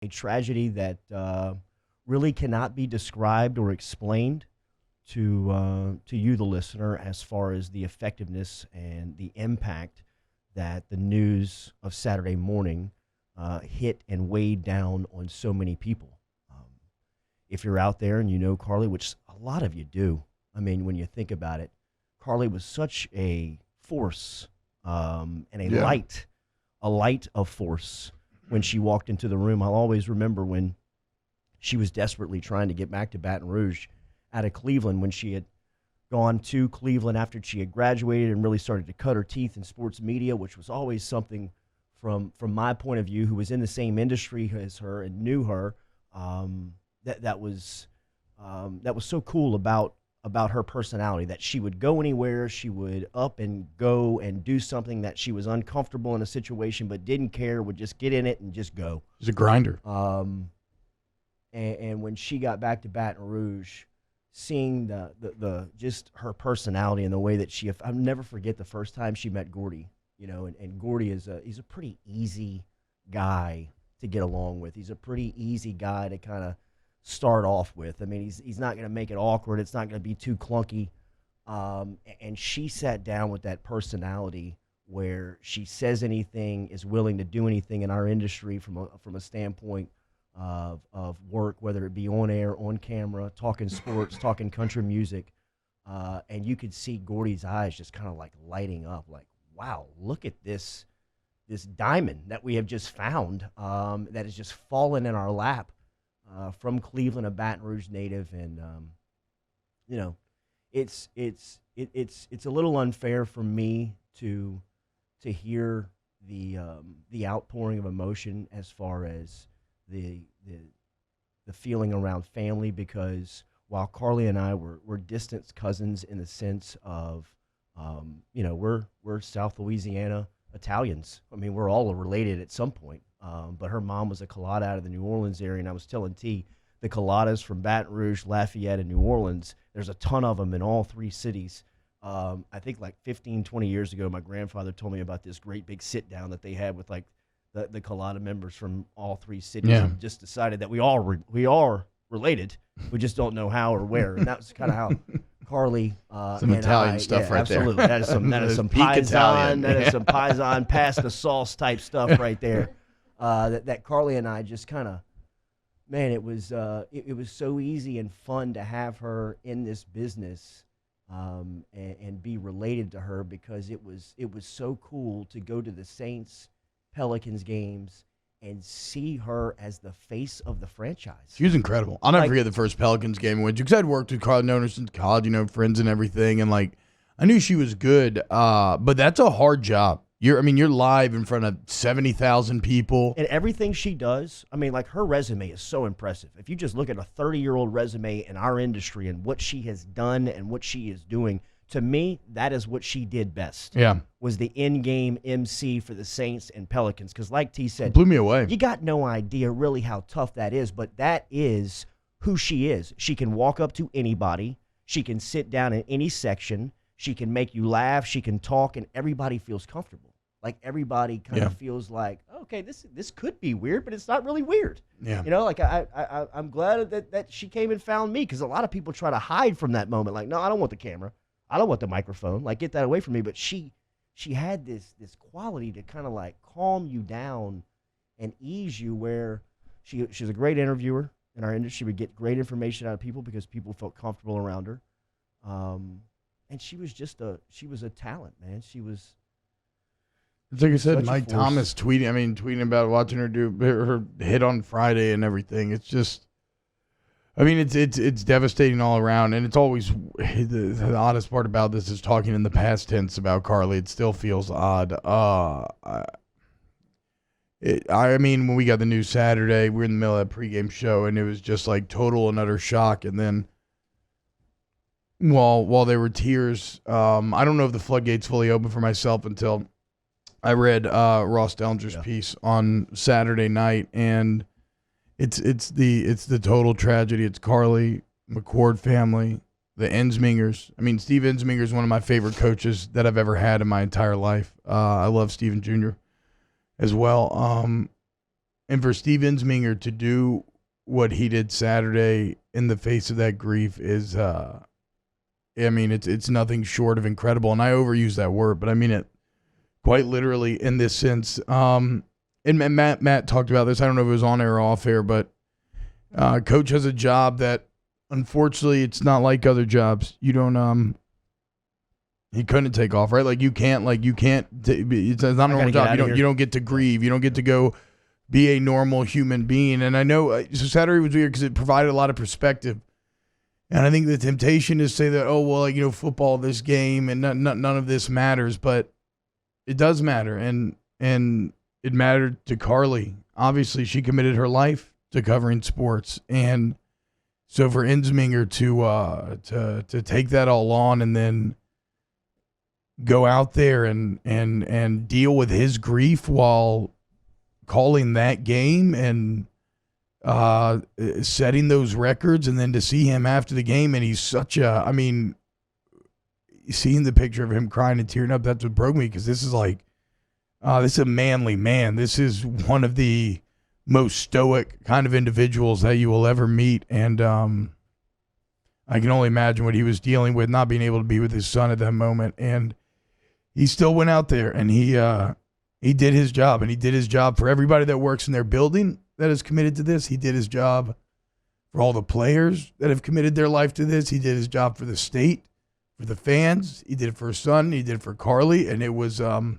a tragedy that really cannot be described or explained to you, the listener, as far as the effectiveness and the impact that the news of Saturday morning hit and weighed down on so many people. Um, if you're out there and you know Carly, which a lot of you do, I mean, when you think about it, Carly was such a force and Yeah. a light of force when she walked into the room. I'll always remember when she was desperately trying to get back to Baton Rouge out of Cleveland when she had gone to Cleveland after she had graduated and really started to cut her teeth in sports media, which was always something from my point of view, who was in the same industry as her and knew her, that was so cool about her personality, that she would go anywhere, she would up and go and do something that she was uncomfortable in a situation but didn't care, would just get in it and just go. He's a grinder. And when she got back to Baton Rouge, seeing the just her personality and the way that I'll never forget the first time she met Gordy, and Gordy he's a pretty easy guy to get along with. He's a pretty easy guy to kind of start off with. I mean, he's not going to make it awkward. It's not going to be too clunky. And she sat down with that personality where she says anything, is willing to do anything in our industry from a standpoint of work, whether it be on air, on camera, talking sports, talking country music. And you could see Gordy's eyes just kind of like lighting up, like, wow, look at this diamond that we have just found, that has just fallen in our lap, from Cleveland, a Baton Rouge native. And it's a little unfair for me to hear the outpouring of emotion as far as the feeling around family, because while Carly and I were distant cousins in the sense of, we're South Louisiana Italians. I mean, we're all related at some point. But her mom was a Colada out of the New Orleans area, and I was telling T, the Coladas from Baton Rouge, Lafayette, and New Orleans, there's a ton of them in all three cities. I think like 15, 20 years ago, my grandfather told me about this great big sit-down that they had with like the Colada members from all three cities, Yeah. and just decided that we are related. We just don't know how or where. And that's kind of how Carly Some and Italian I, stuff yeah, right absolutely. there. That is some Peak paisan. Italian. That is some paisan, pasta sauce type stuff right there. That Carly and I just kind of, man, it was so easy and fun to have her in this business, and be related to her, because it was so cool to go to the Saints Pelicans games and see her as the face of the franchise. She was incredible. I'll never Like- forget the first Pelicans game I went to, because I'd worked with Carl known her since college, friends and everything, and like I knew she was good. But that's a hard job. You're live in front of 70,000 people. And everything she does, I mean, like, her resume is so impressive. If you just look at a 30-year-old resume in our industry and what she has done and what she is doing, to me, that is what she did best. Yeah, Was the in-game MC for the Saints and Pelicans. Because like T said, it blew me away. you got no idea really how tough that is, but that is who she is. She can walk up to anybody. She can sit down in any section. She can make you laugh. She can talk, and everybody feels comfortable. Like, everybody kind of feels like, okay, this could be weird, but it's not really weird. Yeah. Like, I'm glad that she came and found me, because a lot of people try to hide from that moment. Like, no, I don't want the camera. I don't want the microphone. Like, get that away from me. But she had this quality to kind of like calm you down and ease you, where she's a great interviewer in our industry. She would get great information out of people because people felt comfortable around her. And she was a talent, man. She was. It's like I said, Such a Mike force. Thomas tweeting about watching her do her hit on Friday and everything. It's just, I mean, it's devastating all around, and it's always the oddest part about this is talking in the past tense about Carly. It still feels odd. I mean, when we got the news Saturday, we were in the middle of that pregame show, and it was just like total and utter shock. And then, while there were tears, I don't know if the floodgates fully opened for myself until I read Ross Dellinger's piece on Saturday night, and it's the total tragedy. It's Carly McCord family, the Ensmingers. I mean, Steve Ensminger is one of my favorite coaches that I've ever had in my entire life. I love Steven Jr. as well. And for Steve Ensminger to do what he did Saturday in the face of that grief is, it's nothing short of incredible. And I overuse that word, but I mean it quite literally in this sense. And Matt talked about this. I don't know if it was on air or off air, but coach has a job that, unfortunately, it's not like other jobs. You don't he couldn't take off, right? Like you can't. It's not a normal job. You don't get to grieve. You don't get to go be a normal human being. And I know so Saturday was weird because it provided a lot of perspective. And I think the temptation is to say that, oh well, football, this game, and none of this matters, but it does matter, and it mattered to Carley. Obviously, she committed her life to covering sports, and so for Ensminger to take that all on and then go out there and deal with his grief while calling that game and setting those records, and then to see him after the game, and he's seeing the picture of him crying and tearing up, that's what broke me, because this is this is a manly man. This is one of the most stoic kind of individuals that you will ever meet, and I can only imagine what he was dealing with, not being able to be with his son at that moment, and he still went out there, and he did his job, and he did his job for everybody that works in their building that is committed to this. He did his job for all the players that have committed their life to this. He did his job for the state, for the fans. He did it for his son. He did it for Carley, and it was, like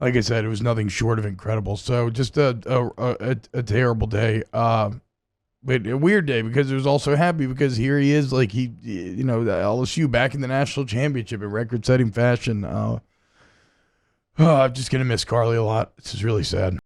I said, it was nothing short of incredible. So just a terrible day, but a weird day, because it was also happy because here he is, LSU back in the national championship in record-setting fashion. I'm just gonna miss Carley a lot. This is really sad.